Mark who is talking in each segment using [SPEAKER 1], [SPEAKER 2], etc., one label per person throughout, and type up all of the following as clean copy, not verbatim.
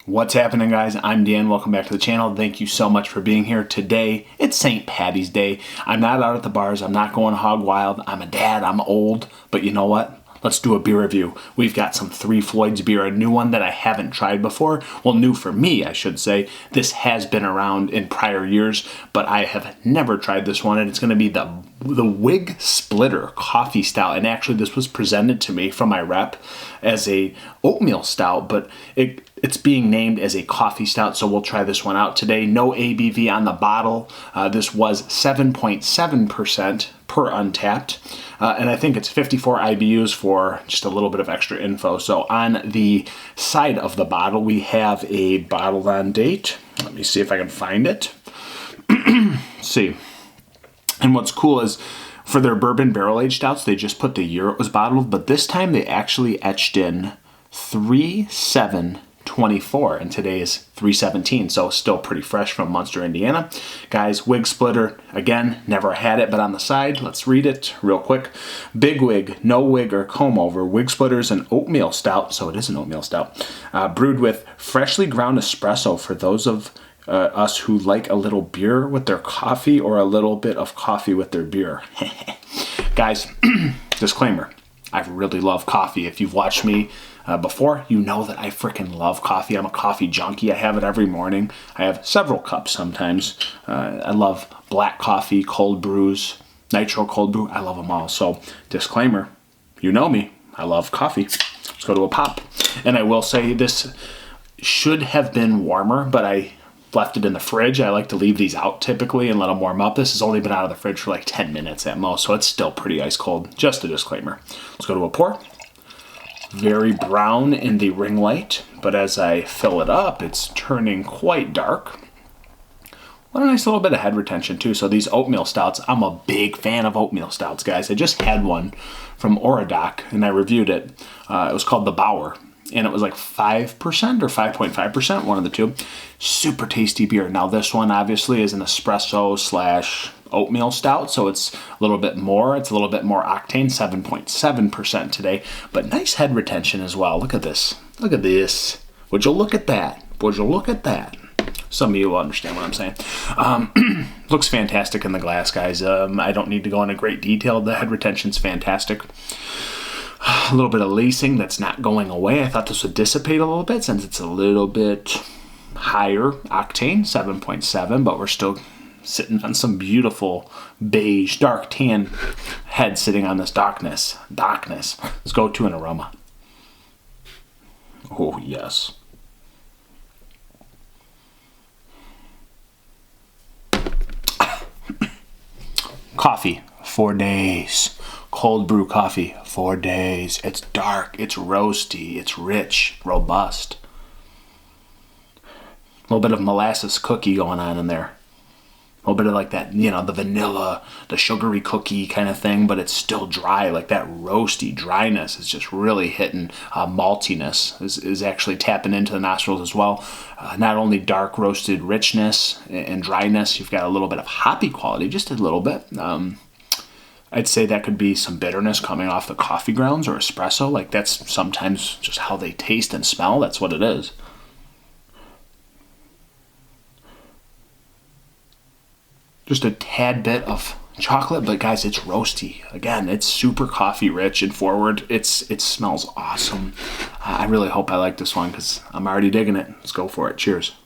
[SPEAKER 1] What's happening, guys? I'm Dan. Welcome back to the channel. Thank you so much for being here. Today, it's St. Patty's Day. I'm not out at the bars. I'm not going hog wild. I'm a dad. I'm old. But you know what? Let's do a beer review. We've got some Three Floyd's beer, a new one that I haven't tried before. Well, new for me, I should say. This has been around in prior years, but I have never tried this one, and it's going to be the Wigsplitter Coffee Stout. And actually, this was presented to me from my rep as a oatmeal stout, but it's being named as a coffee stout, so we'll try this one out today. No ABV on the bottle. This was 7.7% per Untappd, and I think it's 54 IBUs for just a little bit of extra info. So on the side of the bottle, we have a bottled on date. Let me see if I can find it. See. And what's cool is for their bourbon barrel-aged stouts, they just put the year it was bottled, but this time they actually etched in 3/7/24, and today is 3/17, so still pretty fresh from Munster, Indiana. Guys, Wigsplitter, again, never had it, but on the side, let's read it real quick. Big wig, no wig or comb over. Wigsplitter is an oatmeal stout, so it is an oatmeal stout, brewed with freshly ground espresso for those of us who like a little beer with their coffee or a little bit of coffee with their beer. Guys, disclaimer, I really love coffee. If you've watched me before, you know that I freaking love coffee. I'm a coffee junkie. I have it every morning. I have several cups sometimes. I love black coffee, cold brews, nitro cold brew. I love them all. So, disclaimer, you know me. I love coffee. Let's go to a pop. And I will say this should have been warmer, but I left it in the fridge. I like to leave these out typically and let them warm up. This has only been out of the fridge for like 10 minutes at most, so it's still pretty ice cold. Just a disclaimer. Let's go to a pour. Very brown in the ring light, but as I fill it up, it's turning quite dark. What a nice little bit of head retention too. So these oatmeal stouts, I'm a big fan of oatmeal stouts, guys. I just had one from Oradoc and I reviewed it. It was called the Bauer. And it was like 5% or 5.5%, one of the two. Super tasty beer. Now this one obviously is an espresso / oatmeal stout, so it's a little bit more. It's a little bit more octane, 7.7% today. But nice head retention as well. Look at this. Look at this. Would you look at that? Would you look at that? Some of you will understand what I'm saying. Looks fantastic in the glass, guys. I don't need to go into great detail. The head retention's fantastic. A little bit of lacing that's not going away. I thought this would dissipate a little bit since it's a little bit higher octane, 7.7, but we're still sitting on some beautiful beige, dark tan head sitting on this darkness. Let's go to an aroma. Oh, yes. Coffee, 4 days. Cold brew coffee, 4 days. It's dark, it's roasty, it's rich, robust. A little bit of molasses cookie going on in there. A little bit of like that, you know, the vanilla, the sugary cookie kind of thing, but it's still dry. Like that roasty dryness is just really hitting. Maltiness is actually tapping into the nostrils as well. Not only dark roasted richness and dryness, you've got a little bit of hoppy quality, just a little bit. I'd say that could be some bitterness coming off the coffee grounds or espresso. Like that's sometimes just how they taste and smell. That's what it is. Just a tad bit of chocolate, but guys, it's roasty. Again, it's super coffee rich and forward. It smells awesome. I really hope I like this one because I'm already digging it. Let's go for it. Cheers.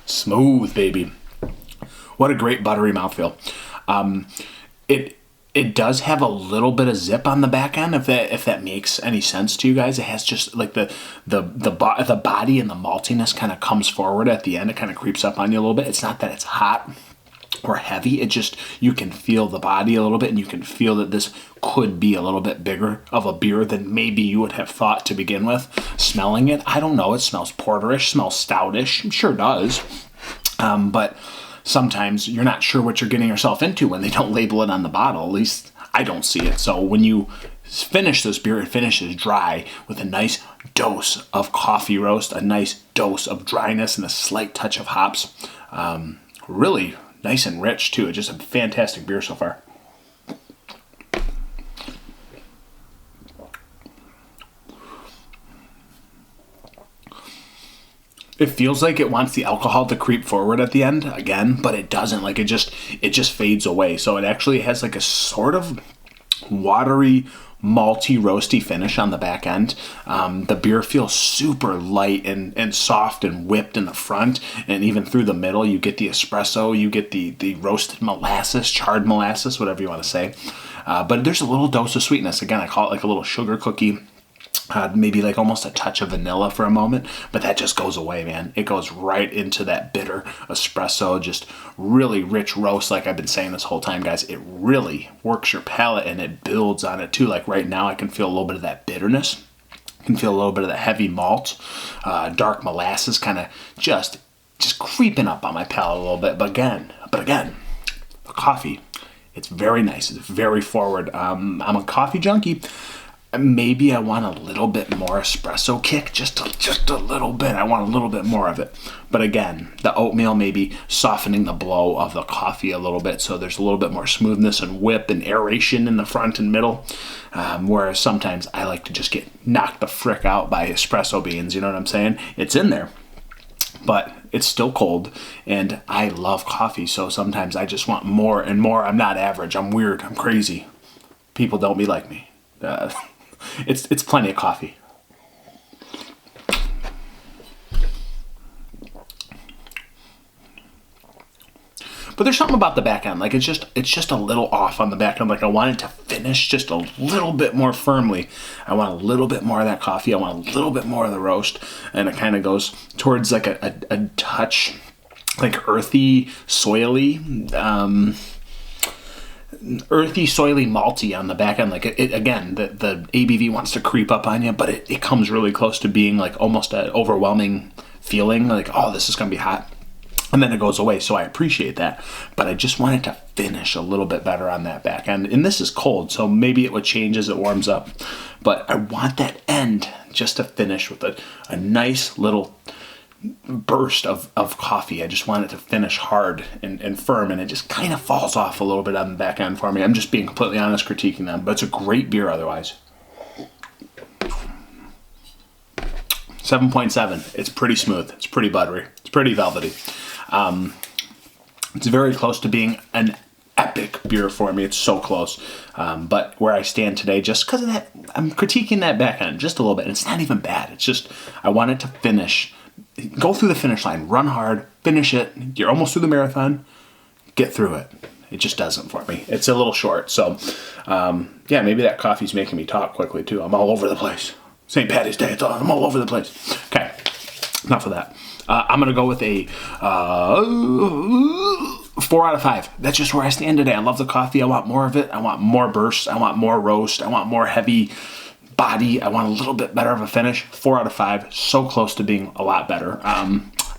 [SPEAKER 1] Smooth, baby. What a great buttery mouthfeel. It does have a little bit of zip on the back end, if that makes any sense to you guys. It has just like the body and the maltiness kind of comes forward at the end. It kind of creeps up on you a little bit. It's not that it's hot or heavy. It just, you can feel the body a little bit, and you can feel that this could be a little bit bigger of a beer than maybe you would have thought to begin with. Smelling it, I don't know. It smells porterish, smells stoutish. It sure does. But sometimes you're not sure what you're getting yourself into when they don't label it on the bottle. At least I don't see it. So when you finish this beer, it finishes dry with a nice dose of coffee roast, a nice dose of dryness, and a slight touch of hops. Really nice and rich too. It's just a fantastic beer so far. It feels like it wants the alcohol to creep forward at the end again, but it doesn't. Like it just fades away. So it actually has like a sort of watery, malty, roasty finish on the back end. The beer feels super light and soft and whipped in the front, and even through the middle you get the espresso, you get the roasted molasses, charred molasses, whatever you want to say. But there's a little dose of sweetness. Again, I call it like a little sugar cookie. Maybe like almost a touch of vanilla for a moment, but that just goes away, man. It goes right into that bitter espresso, just really rich roast, like I've been saying this whole time, guys. It really works your palate and it builds on it too. Like right now I can feel a little bit of that bitterness. I can feel a little bit of the heavy malt, dark molasses kind of just creeping up on my palate a little bit. But again, the coffee, it's very nice. It's very forward. I'm a coffee junkie. Maybe I want a little bit more espresso kick, just a little bit. I want a little bit more of it. But again, the oatmeal maybe softening the blow of the coffee a little bit, so there's a little bit more smoothness and whip and aeration in the front and middle. Whereas sometimes I like to just get knocked the frick out by espresso beans, you know what I'm saying? It's in there, but it's still cold, and I love coffee, so sometimes I just want more and more. I'm not average. I'm weird. I'm crazy. People don't be like me. It's plenty of coffee. But there's something about the back end, like it's just a little off on the back end. Like I want it to finish just a little bit more firmly. I want a little bit more of that coffee. I want a little bit more of the roast, and it kind of goes towards like a touch, like earthy, soily, malty on the back end. Like it again, the ABV wants to creep up on you, but it comes really close to being like almost an overwhelming feeling, like, oh, this is gonna be hot. And then it goes away, so I appreciate that. But I just want it to finish a little bit better on that back end. And this is cold, so maybe it would change as it warms up. But I want that end just to finish with a nice little burst of coffee. I just want it to finish hard and firm, and it just kind of falls off a little bit on the back end for me. I'm just being completely honest, critiquing them. But it's a great beer otherwise. 7.7. It's pretty smooth. It's pretty buttery. It's pretty velvety. It's very close to being an epic beer for me. It's so close. But where I stand today, just because of that, I'm critiquing that back end just a little bit. And it's not even bad. It's just, I want it to finish. Go through the finish line. Run hard. Finish it. You're almost through the marathon. Get through it. It just doesn't for me. It's a little short. So, yeah, maybe that coffee's making me talk quickly too. I'm all over the place. St. Patty's Day. I'm all over the place. Okay. Enough of that. I'm going to go with a 4 out of 5. That's just where I stand today. I love the coffee. I want more of it. I want more bursts. I want more roast. I want more heavy body. I want a little bit better of a finish. 4 out of 5. So close to being a lot better.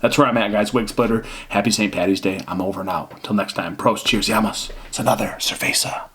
[SPEAKER 1] That's where I'm at, guys. Wigsplitter. Happy St. Patty's Day. I'm over now. Until next time. Prost. Cheers. Yamas. It's another cerveza.